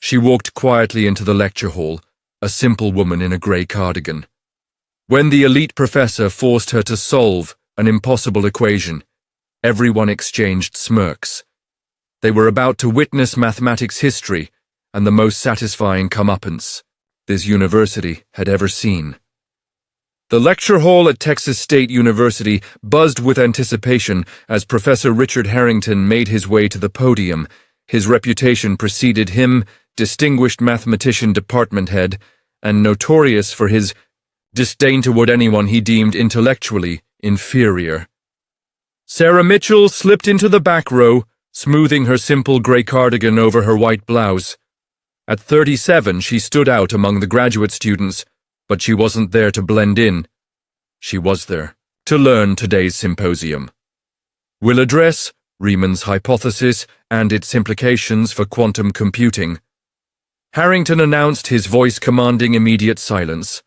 She walked quietly into the lecture hall, a simple woman in a grey cardigan. When the elite professor forced her to solve an impossible equation, everyone exchanged smirks. They were about to witness mathematics history and the most satisfying comeuppance this university had ever seen. The lecture hall at Texas State University buzzed with anticipation as Professor Richard Harrington made his way to the podium. His reputation preceded him, distinguished mathematician department head, and notorious for his disdain toward anyone he deemed intellectually inferior. Sarah Mitchell slipped into the back row, smoothing her simple grey cardigan over her white blouse. At 37, she stood out among the graduate students, but she wasn't there to blend in. She was there to learn today's symposium. We'll address Riemann's hypothesis and its implications for quantum computing. Harrington announced, his voice commanding immediate silence.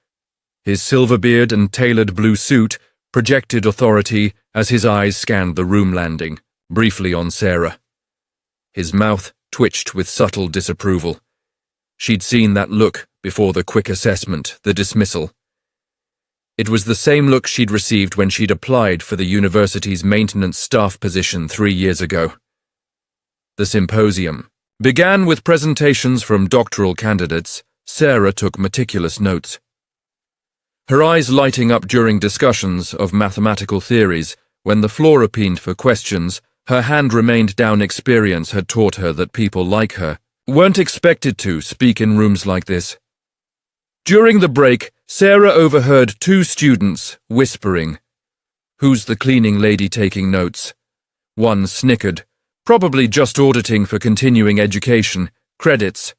His silver beard and tailored blue suit projected authority as his eyes scanned the room, landing briefly on Sarah. His mouth twitched with subtle disapproval. She'd seen that look before the quick assessment, the dismissal. It was the same look she'd received when she'd applied for the university's maintenance staff position 3 years ago. The symposium began with presentations from doctoral candidates. Sarah took meticulous notes, her eyes lighting up during discussions of mathematical theories. When the floor opened for questions, her hand remained down. Experience had taught her that people like her weren't expected to speak in rooms like this. During the break, Sarah overheard 2 students whispering, "Who's the cleaning lady taking notes?" One snickered, probably just auditing for continuing education credits.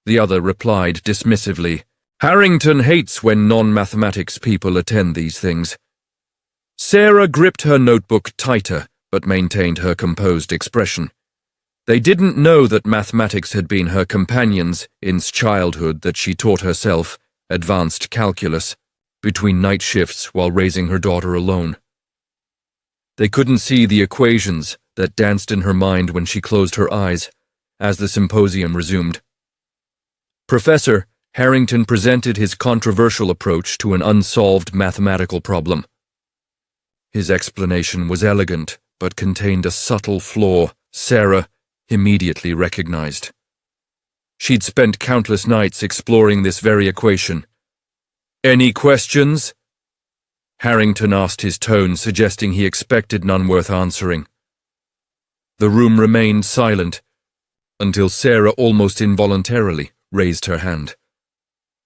The other replied dismissively, "Harrington hates when non-mathematics people attend these things." Sarah gripped her notebook tighter, but maintained her composed expression. They didn't know that mathematics had been her companions in childhood, that she taught herself advanced calculus between night shifts while raising her daughter alone. They couldn't see the equations that danced in her mind when she closed her eyes as the symposium resumed. Professor Harrington presented his controversial approach to an unsolved mathematical problem. His explanation was elegant, but contained a subtle flaw Sarah immediately recognized. She'd spent countless nights exploring this very equation. "Any questions?" Harrington asked, his tone suggesting he expected none worth answering. The room remained silent until Sarah almost involuntarily raised her hand.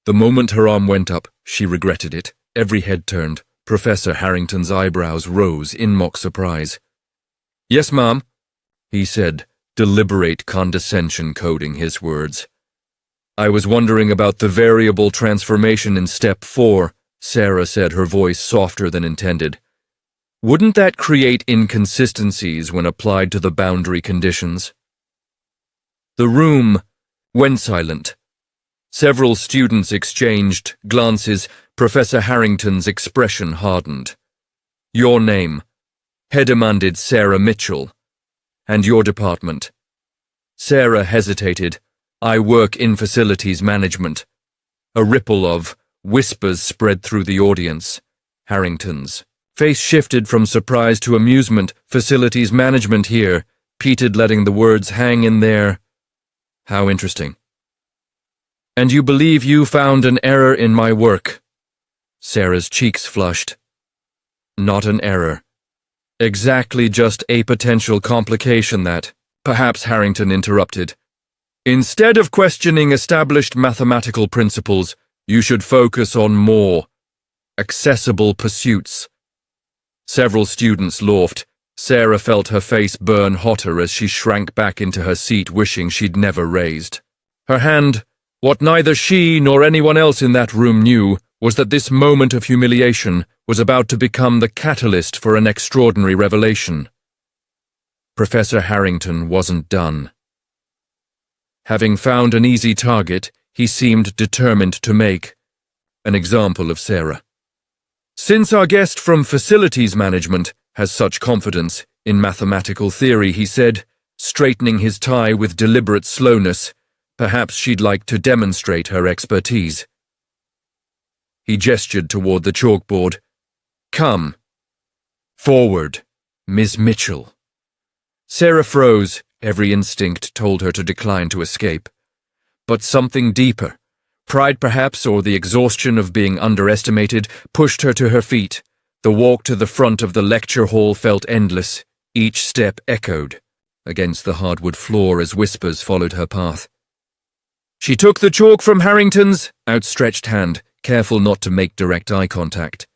The moment her arm went up, she regretted it. Every head turned. Professor Harrington's eyebrows rose in mock surprise. "Yes, ma'am," he said, deliberate condescension coding his words. "I was wondering about the variable transformation in step 4, Sarah said, her voice softer than intended. "Wouldn't that create inconsistencies when applied to the boundary conditions?" The room went silent. Several students exchanged glances. Professor Harrington's expression hardened. "Your name?" he demanded. "Sarah Mitchell." "And your department?" Sarah hesitated. "I work in facilities management." A ripple of whispers spread through the audience. Harrington's face shifted from surprise to amusement. "Facilities management here," repeated, letting the words hang in there. "How interesting." "And you believe you found an error in my work?" Sarah's cheeks flushed. "Not an error. Exactly, just a potential complication that..." Perhaps Harrington interrupted. "Instead of questioning established mathematical principles, you should focus on more accessible pursuits." Several students laughed. Sarah felt her face burn hotter as she shrank back into her seat, wishing she'd never raised her hand. What neither she nor anyone else in that room knew was that this moment of humiliation was about to become the catalyst for an extraordinary revelation. Professor Harrington wasn't done. Having found an easy target, he seemed determined to make an example of Sarah. "Since our guest from facilities management has such confidence in mathematical theory," he said, straightening his tie with deliberate slowness, Perhaps she'd like to demonstrate her expertise. He gestured toward the chalkboard. Come. Forward, Miss Mitchell. Sarah froze. Every instinct told her to decline to escape. But something deeper, pride perhaps, or the exhaustion of being underestimated, pushed her to her feet. The walk to the front of the lecture hall felt endless. Each step echoed against the hardwood floor as whispers followed her path. She took the chalk from Harrington's outstretched hand, careful not to make direct eye contact.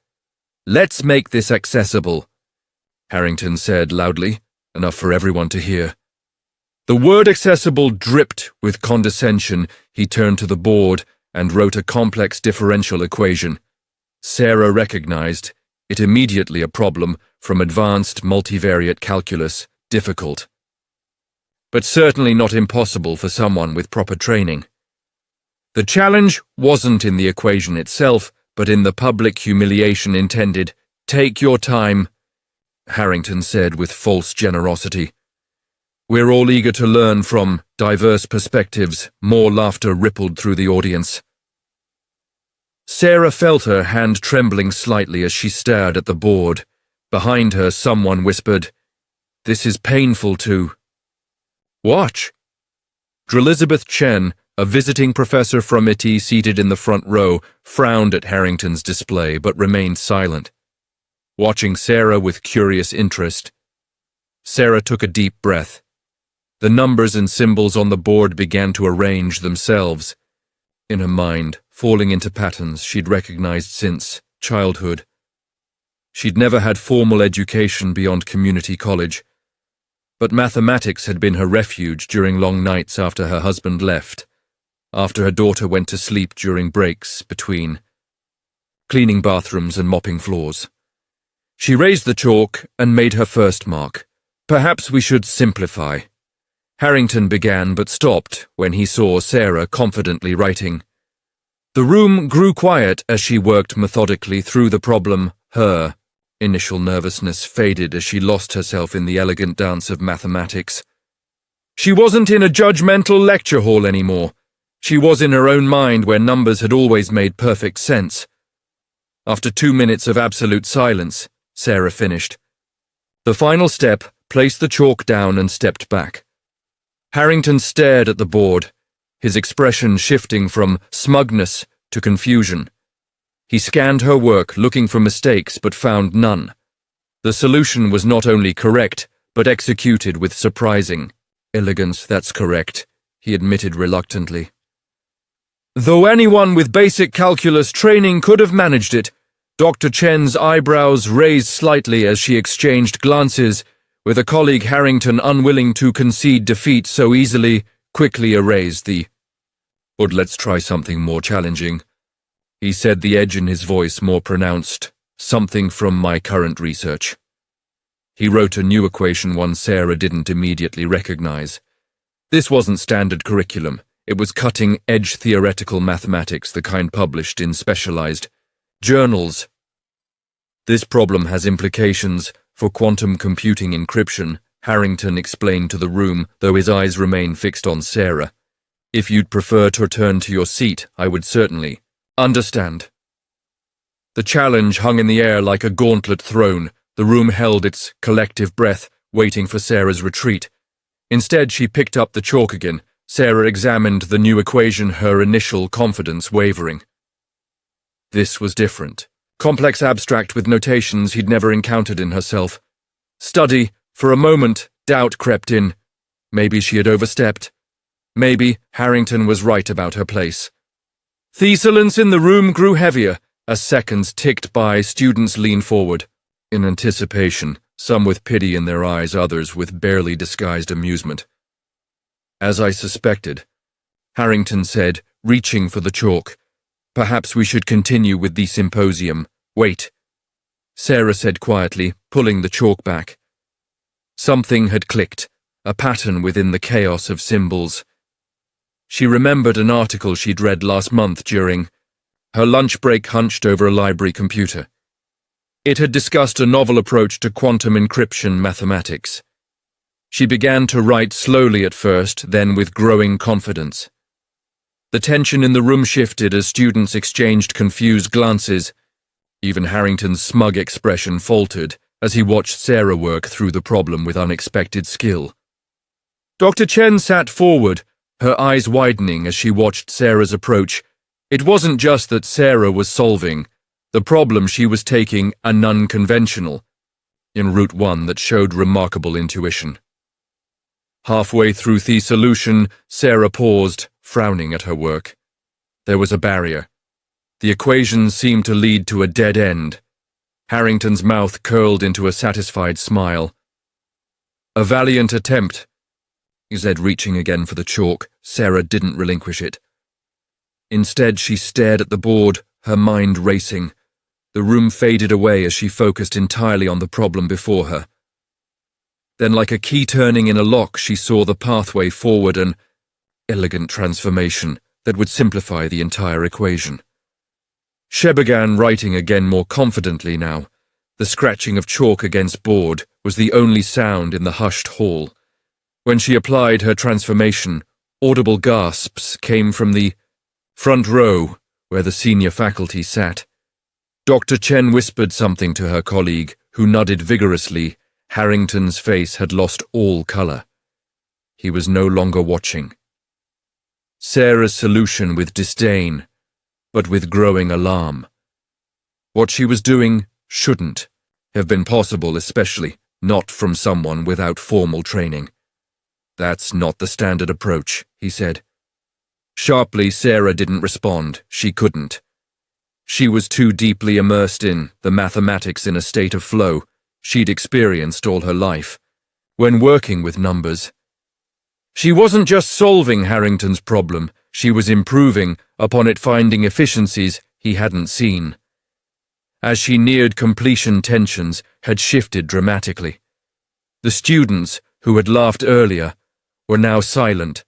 Let's make this accessible, Harrington said loudly, enough for everyone to hear. The word accessible dripped with condescension. He turned to the board and wrote a complex differential equation. Sarah recognized it immediately, a problem from advanced multivariate calculus, difficult. But certainly not impossible for someone with proper training. The challenge wasn't in the equation itself, but in the public humiliation intended. Take your time, Harrington said with false generosity. We're all eager to learn from diverse perspectives. More laughter rippled through the audience. Sarah felt her hand trembling slightly as she stared at the board. Behind her, someone whispered, "This is painful to..." Watch. Elizabeth Chen, a visiting professor from MIT seated in the front row, frowned at Harrington's display but remained silent, watching Sarah with curious interest. Sarah took a deep breath. The numbers and symbols on the board began to arrange themselves. In her mind, falling into patterns she'd recognized since childhood. She'd never had formal education beyond community college, but mathematics had been her refuge during long nights after her husband left, after her daughter went to sleep during breaks between cleaning bathrooms and mopping floors. She raised the chalk and made her first mark. Perhaps we should simplify. Harrington began but stopped when he saw Sarah confidently writing. The room grew quiet as she worked methodically through the problem. Her initial nervousness faded as she lost herself in the elegant dance of mathematics. She wasn't in a judgmental lecture hall anymore. She was in her own mind where numbers had always made perfect sense. After 2 minutes of absolute silence, Sarah finished. The final step placed the chalk down and stepped back. Harrington stared at the board, his expression shifting from smugness to confusion. He scanned her work, looking for mistakes, but found none. The solution was not only correct, but executed with surprising elegance. That's correct, he admitted reluctantly. Though anyone with basic calculus training could have managed it, Dr. Chen's eyebrows raised slightly as she exchanged glances with a colleague. Harrington, unwilling to concede defeat so easily, quickly erased the "But let's try something more challenging," he said, the edge in his voice more pronounced. "Something from my current research." He wrote a new equation, one Sarah didn't immediately recognize. This wasn't standard curriculum. It was cutting-edge theoretical mathematics, the kind published in specialized journals. This problem has implications for quantum computing encryption, Harrington explained to the room, though his eyes remained fixed on Sarah. If you'd prefer to return to your seat, I would certainly understand. The challenge hung in the air like a gauntlet thrown. The room held its collective breath, waiting for Sarah's retreat. Instead, she picked up the chalk again. Sarah examined the new equation, her initial confidence wavering. This was different. Complex abstract with notations he'd never encountered in herself. Study. For a moment, doubt crept in. Maybe she had overstepped. Maybe Harrington was right about her place. The silence in the room grew heavier. As seconds ticked by, students leaned forward. In anticipation, some with pity in their eyes, others with barely disguised amusement. As I suspected, Harrington said, reaching for the chalk. Perhaps we should continue with the symposium. Wait, Sarah said quietly, pulling the chalk back. Something had clicked, a pattern within the chaos of symbols. She remembered an article she'd read last month during her lunch break, hunched over a library computer. It had discussed a novel approach to quantum encryption mathematics. She began to write slowly at first, then with growing confidence. The tension in the room shifted as students exchanged confused glances. Even Harrington's smug expression faltered as he watched Sarah work through the problem with unexpected skill. Dr. Chen sat forward, her eyes widening as she watched Sarah's approach. It wasn't just that Sarah was solving the problem, she was taking an unconventional in route one that showed remarkable intuition. Halfway through the solution, Sarah paused, frowning at her work. There was a barrier. The equation seemed to lead to a dead end. Harrington's mouth curled into a satisfied smile. A valiant attempt, he said, reaching again for the chalk. Sarah didn't relinquish it. Instead, she stared at the board, her mind racing. The room faded away as she focused entirely on the problem before her. Then, like a key turning in a lock, she saw the pathway forward, an elegant transformation that would simplify the entire equation. She began writing again more confidently now. The scratching of chalk against board was the only sound in the hushed hall. When she applied her transformation, audible gasps came from the front row where the senior faculty sat. Dr. Chen whispered something to her colleague, who nodded vigorously. Harrington's face had lost all colour. He was no longer watching. Sarah's solution with disdain, but with growing alarm. What she was doing shouldn't have been possible, especially not from someone without formal training. That's not the standard approach, he said. Sharply, Sarah didn't respond. She couldn't. She was too deeply immersed in the mathematics in a state of flow she'd experienced all her life. When working with numbers, she wasn't just solving Harrington's problem, she was improving upon it, finding efficiencies he hadn't seen. As she neared completion, tensions had shifted dramatically. The students, who had laughed earlier, were now silent,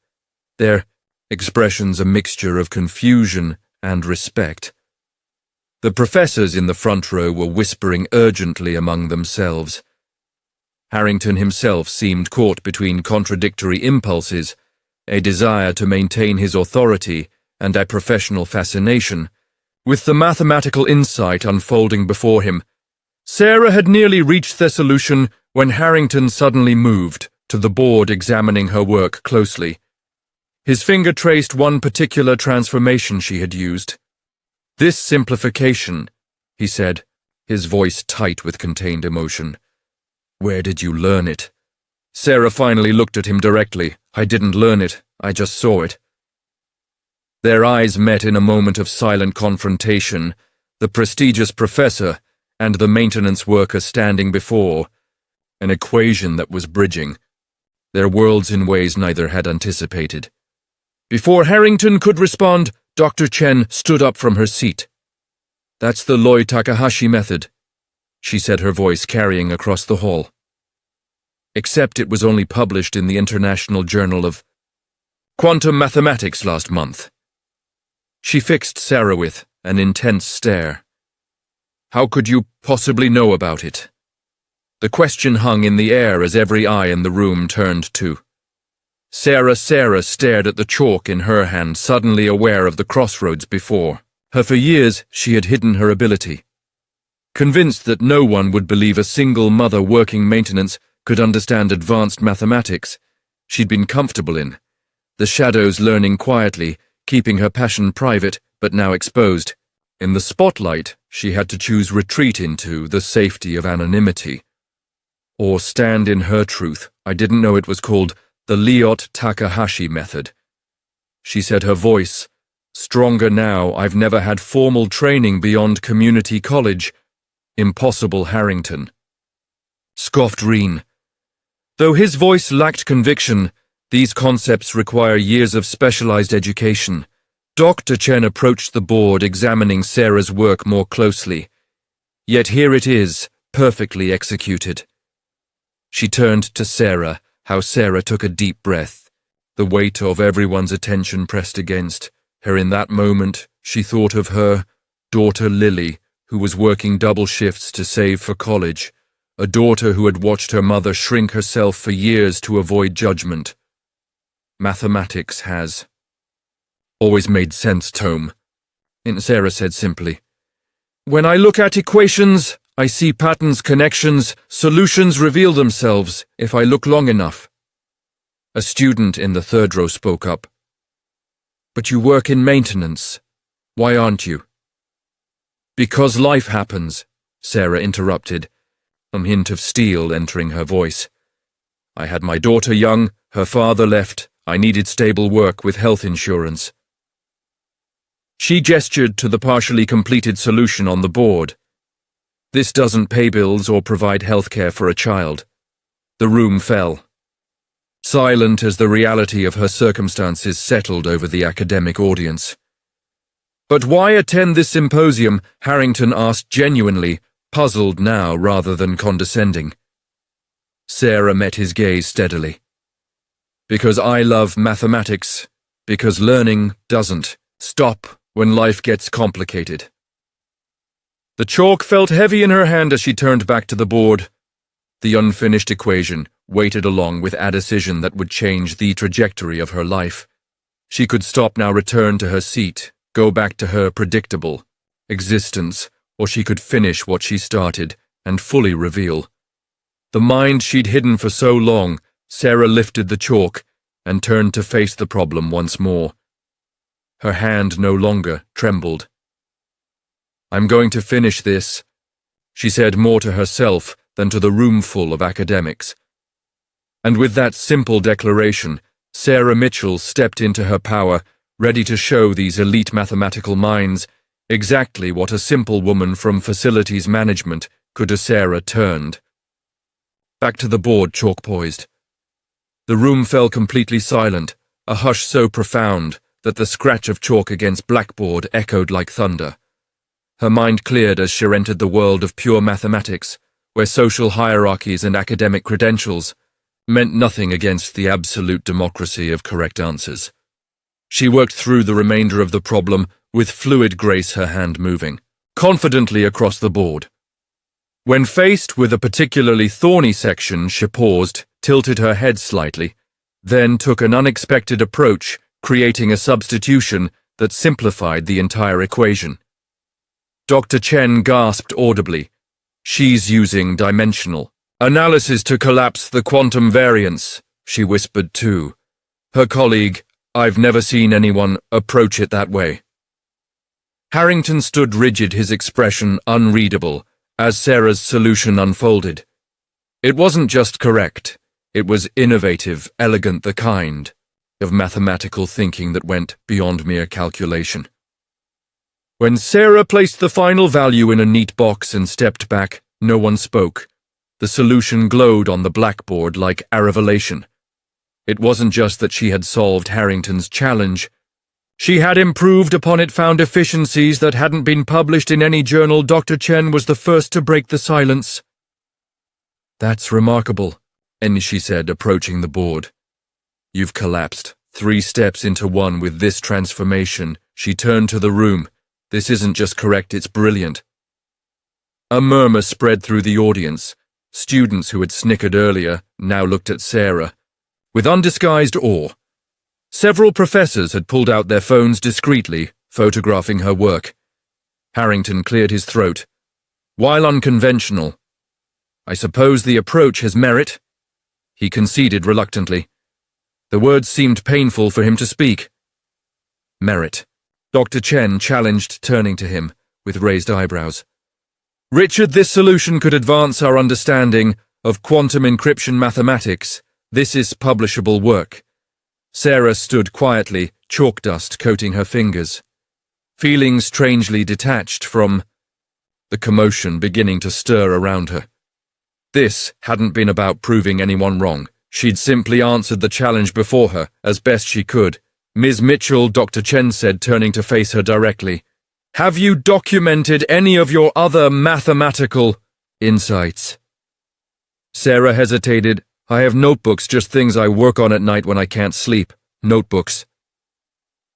their expressions a mixture of confusion and respect. The professors in the front row were whispering urgently among themselves. Harrington himself seemed caught between contradictory impulses, a desire to maintain his authority and a professional fascination, with the mathematical insight unfolding before him. Sarah had nearly reached their solution when Harrington suddenly moved to the board, examining her work closely. His finger traced one particular transformation she had used. "This simplification," he said, his voice tight with contained emotion. "Where did you learn it?" Sarah finally looked at him directly. "I didn't learn it, I just saw it." Their eyes met in a moment of silent confrontation, the prestigious professor and the maintenance worker standing before an equation that was bridging their worlds in ways neither had anticipated. Before Harrington could respond, Dr. Chen stood up from her seat. "That's the Loi Takahashi method," she said, her voice carrying across the hall. "Except it was only published in the International Journal of Quantum Mathematics last month." She fixed Sarah with an intense stare. "How could you possibly know about it?" The question hung in the air as every eye in the room turned to Sarah. Sarah stared at the chalk in her hand, suddenly aware of the crossroads before her. For years, she had hidden her ability. Convinced that no one would believe a single mother working maintenance could understand advanced mathematics, she'd been comfortable in the shadows, learning quietly, keeping her passion private, but now exposed. In the spotlight, she had to choose retreat into the safety of anonymity, or stand in her truth. "I didn't know it was called the Loi Takahashi method," she said, her voice stronger now. "I've never had formal training beyond community college." "Impossible, Harrington," scoffed Reen. Though his voice lacked conviction, these concepts require years of specialized education. Dr. Chen approached the board, examining Sarah's work more closely. Yet here it is, perfectly executed. She turned to Sarah. How Sarah took a deep breath. The weight of everyone's attention pressed against her. In that moment, she thought of her daughter Lily, who was working double shifts to save for college, a daughter who had watched her mother shrink herself for years to avoid judgment. Mathematics has always made sense, Tome. And Sarah said simply, "When I look at equations, I see patterns, connections, solutions reveal themselves if I look long enough." A student in the third row spoke up. "But you work in maintenance. Why aren't you?" "Because life happens," Sarah interrupted, a hint of steel entering her voice. "I had my daughter young, her father left, I needed stable work with health insurance." She gestured to the partially completed solution on the board. "This doesn't pay bills or provide health care for a child." The room fell. Silent as the reality of her circumstances settled over the academic audience. "But why attend this symposium?" Harrington asked genuinely, puzzled now rather than condescending. Sarah met his gaze steadily. "Because I love mathematics. Because learning doesn't stop when life gets complicated." The chalk felt heavy in her hand as she turned back to the board. The unfinished equation waited along with a decision that would change the trajectory of her life. She could stop now, return to her seat, go back to her predictable existence, or she could finish what she started and fully reveal the mind she'd hidden for so long. Sarah lifted the chalk and turned to face the problem once more. Her hand no longer trembled. "I'm going to finish this," she said, more to herself than to the room full of academics. And with that simple declaration, Sarah Mitchell stepped into her power, ready to show these elite mathematical minds exactly what a simple woman from facilities management could do. Sarah turned. Back to the board, chalk poised. The room fell completely silent, a hush so profound that the scratch of chalk against blackboard echoed like thunder. Her mind cleared as she entered the world of pure mathematics, where social hierarchies and academic credentials meant nothing against the absolute democracy of correct answers. She worked through the remainder of the problem with fluid grace, her hand moving confidently across the board. When faced with a particularly thorny section, she paused, tilted her head slightly, then took an unexpected approach, creating a substitution that simplified the entire equation. Dr. Chen gasped audibly. "She's using dimensional analysis to collapse the quantum variance," she whispered too. Her colleague, "I've never seen anyone approach it that way." Harrington stood rigid, his expression unreadable, as Sarah's solution unfolded. It wasn't just correct, it was innovative, elegant, the kind of mathematical thinking that went beyond mere calculation. When Sarah placed the final value in a neat box and stepped back, no one spoke. The solution glowed on the blackboard like a revelation. It wasn't just that she had solved Harrington's challenge. She had improved upon it, found efficiencies that hadn't been published in any journal. Dr. Chen was the first to break the silence. "That's remarkable," she said, approaching the board. "You've collapsed 3 steps into one with this transformation." She turned to the room. "This isn't just correct, it's brilliant." A murmur spread through the audience. Students who had snickered earlier now looked at Sarah with undisguised awe. Several professors had pulled out their phones discreetly, photographing her work. Harrington cleared his throat. "While unconventional, I suppose the approach has merit," he conceded reluctantly. The words seemed painful for him to speak. "Merit," Dr. Chen challenged, turning to him with raised eyebrows. "Richard, this solution could advance our understanding of quantum encryption mathematics. This is publishable work." Sarah stood quietly, chalk dust coating her fingers, feeling strangely detached from the commotion beginning to stir around her. This hadn't been about proving anyone wrong. She'd simply answered the challenge before her as best she could. "Ms. Mitchell," Dr. Chen said, turning to face her directly, "have you documented any of your other mathematical insights?" Sarah hesitated. "I have notebooks, just things I work on at night when I can't sleep. Notebooks."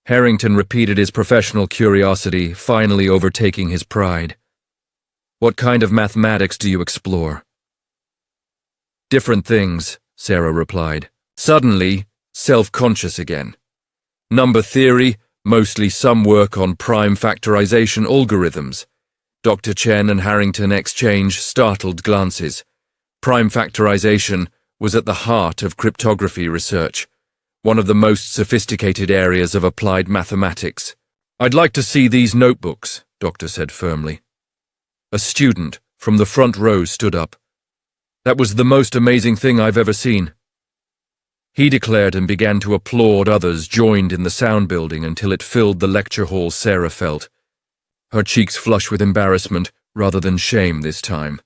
Harrington repeated his professional curiosity, finally overtaking his pride. "What kind of mathematics do you explore?" "Different things," Sarah replied, suddenly self-conscious again. "Number theory, mostly some work on prime factorization algorithms. Dr. Chen and Harrington exchanged startled glances. Prime factorization was at the heart of cryptography research, one of the most sophisticated areas of applied mathematics. "I'd like to see these notebooks," Doctor said firmly. A student from the front row stood up. "That was the most amazing thing I've ever seen." He declared and began to applaud. Others joined in the sound building until it filled the lecture hall. Sarah felt her cheeks flush with embarrassment rather than shame this time.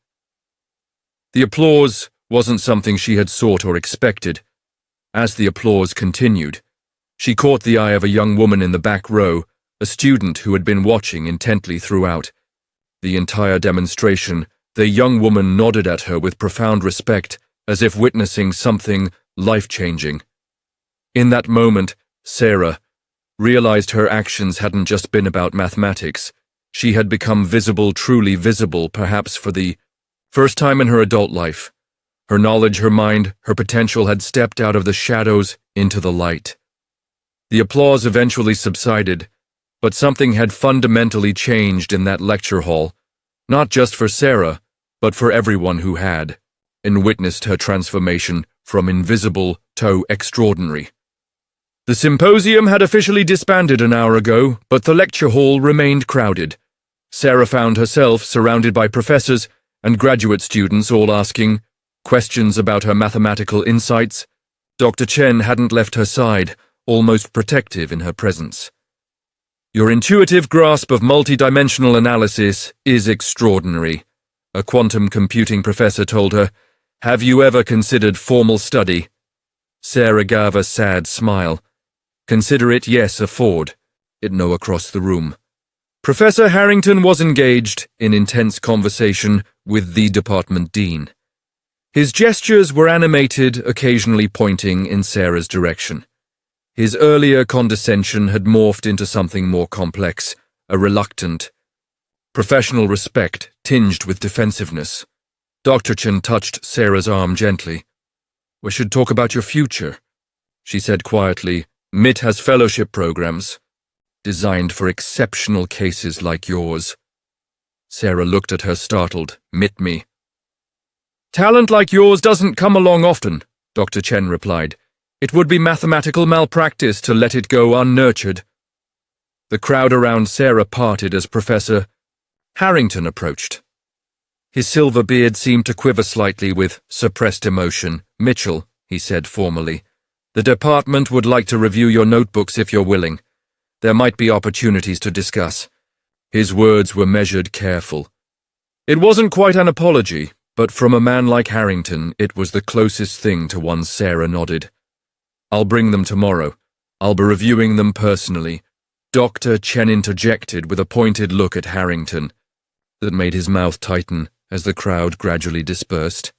The applause wasn't something she had sought or expected. As the applause continued, she caught the eye of a young woman in the back row, a student who had been watching intently throughout. The entire demonstration, the young woman nodded at her with profound respect, as if witnessing something life-changing. In that moment, Sarah realized her actions hadn't just been about mathematics. She had become visible, truly visible, perhaps for the first time in her adult life. Her knowledge, her mind, her potential had stepped out of the shadows into the light. The applause eventually subsided, but something had fundamentally changed in that lecture hall, not just for Sarah, but for everyone who had, and witnessed her transformation from invisible to extraordinary. The symposium had officially disbanded an hour ago, but the lecture hall remained crowded. Sarah found herself surrounded by professors and graduate students all asking questions about her mathematical insights. Dr. Chen hadn't left her side, almost protective in her presence. "Your intuitive grasp of multidimensional analysis is extraordinary," a quantum computing professor told her. "Have you ever considered formal study?" Sarah gave a sad smile. "Consider it, yes, afford." It no across the room. Professor Harrington was engaged in intense conversation with the department dean. His gestures were animated, occasionally pointing in Sarah's direction. His earlier condescension had morphed into something more complex, a reluctant, professional respect tinged with defensiveness. Dr. Chen touched Sarah's arm gently. "We should talk about your future," she said quietly. "MIT has fellowship programs designed for exceptional cases like yours." Sarah looked at her startled. "MIT me?" "Talent like yours doesn't come along often," Dr. Chen replied. "It would be mathematical malpractice to let it go unnurtured." The crowd around Sarah parted as Professor Harrington approached. His silver beard seemed to quiver slightly with suppressed emotion. "Mitchell," he said formally, "the department would like to review your notebooks if you're willing. There might be opportunities to discuss." His words were measured, careful. It wasn't quite an apology, but from a man like Harrington, it was the closest thing to one. Sarah nodded. "I'll bring them tomorrow. I'll be reviewing them personally." Dr. Chen interjected with a pointed look at Harrington that made his mouth tighten as the crowd gradually dispersed.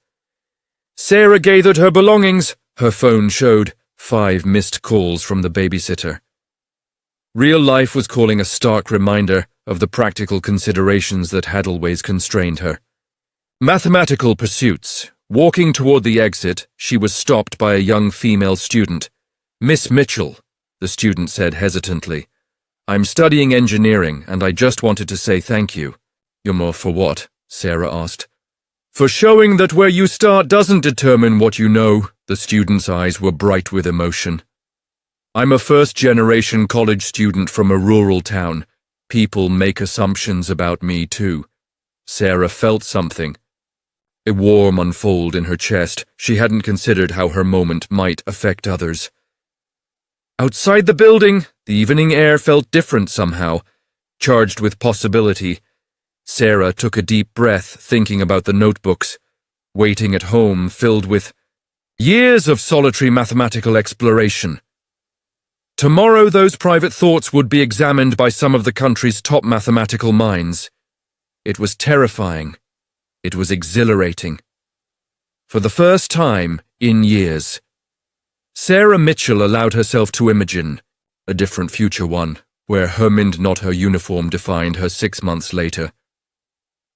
Sarah gathered her belongings. Her phone showed 5 missed calls from the babysitter. Real life was calling, a stark reminder of the practical considerations that had always constrained her. Mathematical pursuits. Walking toward the exit, she was stopped by a young female student. "Miss Mitchell," the student said hesitantly, "I'm studying engineering, and I just wanted to say thank you." "You're more for what?" Sarah asked. "For showing that where you start doesn't determine what you know." The student's eyes were bright with emotion. "I'm a first-generation college student from a rural town. People make assumptions about me, too." Sarah felt something, a warm unfold in her chest. She hadn't considered how her moment might affect others. Outside the building, the evening air felt different somehow, charged with possibility. Sarah took a deep breath, thinking about the notebooks, waiting at home, filled with years of solitary mathematical exploration. Tomorrow those private thoughts would be examined by some of the country's top mathematical minds. It was terrifying. It was exhilarating. For the first time in years, Sarah Mitchell allowed herself to imagine a different future, one where her mind, not her uniform, defined her 6 months later.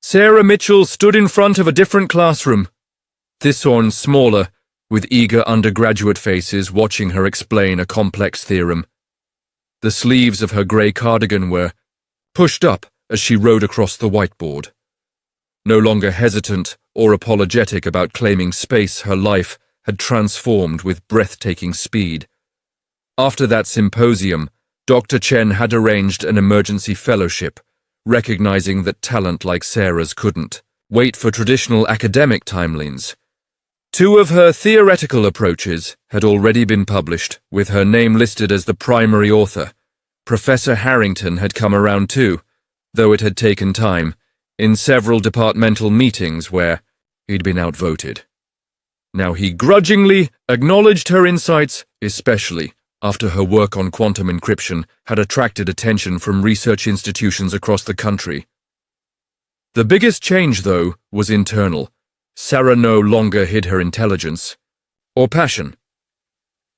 Sarah Mitchell stood in front of a different classroom, this one smaller, with eager undergraduate faces watching her explain a complex theorem. The sleeves of her grey cardigan were pushed up as she rode across the whiteboard. No longer hesitant or apologetic about claiming space, her life had transformed with breathtaking speed. After that symposium, Dr. Chen had arranged an emergency fellowship, recognizing that talent like Sarah's couldn't wait for traditional academic timelines. 2 of her theoretical approaches had already been published, with her name listed as the primary author. Professor Harrington had come around too, though it had taken time, in several departmental meetings where he'd been outvoted. Now he grudgingly acknowledged her insights, especially after her work on quantum encryption had attracted attention from research institutions across the country. The biggest change, though, was internal. Sarah no longer hid her intelligence or passion.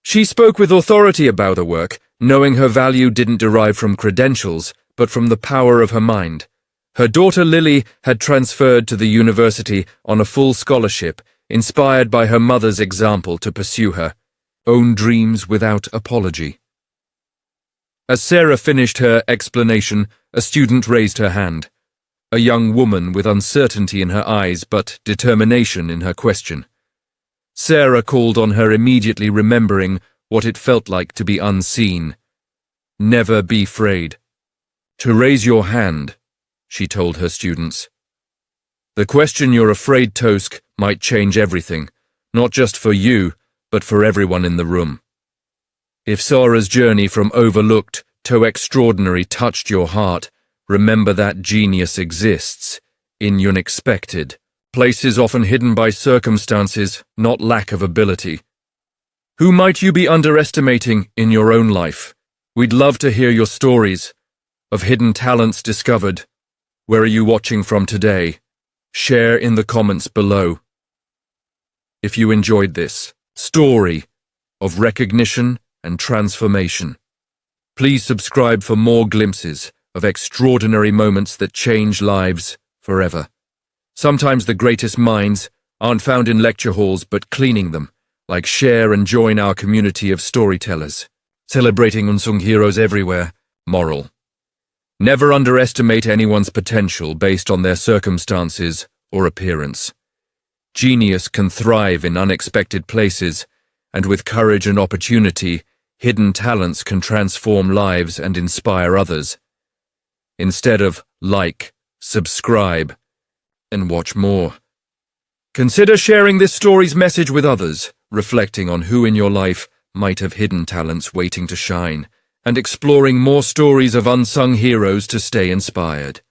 She spoke with authority about her work, knowing her value didn't derive from credentials, but from the power of her mind. Her daughter Lily had transferred to the university on a full scholarship, inspired by her mother's example to pursue her own dreams without apology. As Sarah finished her explanation, a student raised her hand. A young woman with uncertainty in her eyes but determination in her question. Sarah called on her, immediately remembering what it felt like to be unseen. Never be afraid to raise your hand, she told her students. The question you're afraid to ask might change everything, not just for you, but for everyone in the room. If Sarah's journey from overlooked to extraordinary touched your heart, remember that genius exists in unexpected places, often hidden by circumstances, not lack of ability. Who might you be underestimating in your own life? We'd love to hear your stories of hidden talents discovered. Where are you watching from today? Share in the comments below. If you enjoyed this story of recognition and transformation, please subscribe for more glimpses of extraordinary moments that change lives forever. Sometimes the greatest minds aren't found in lecture halls but cleaning them. Like, share and join our community of storytellers, celebrating unsung heroes everywhere. Moral: never underestimate anyone's potential based on their circumstances or appearance. Genius can thrive in unexpected places, and with courage and opportunity, hidden talents can transform lives and inspire others. Instead of like, subscribe, and watch more, consider sharing this story's message with others, reflecting on who in your life might have hidden talents waiting to shine, and exploring more stories of unsung heroes to stay inspired.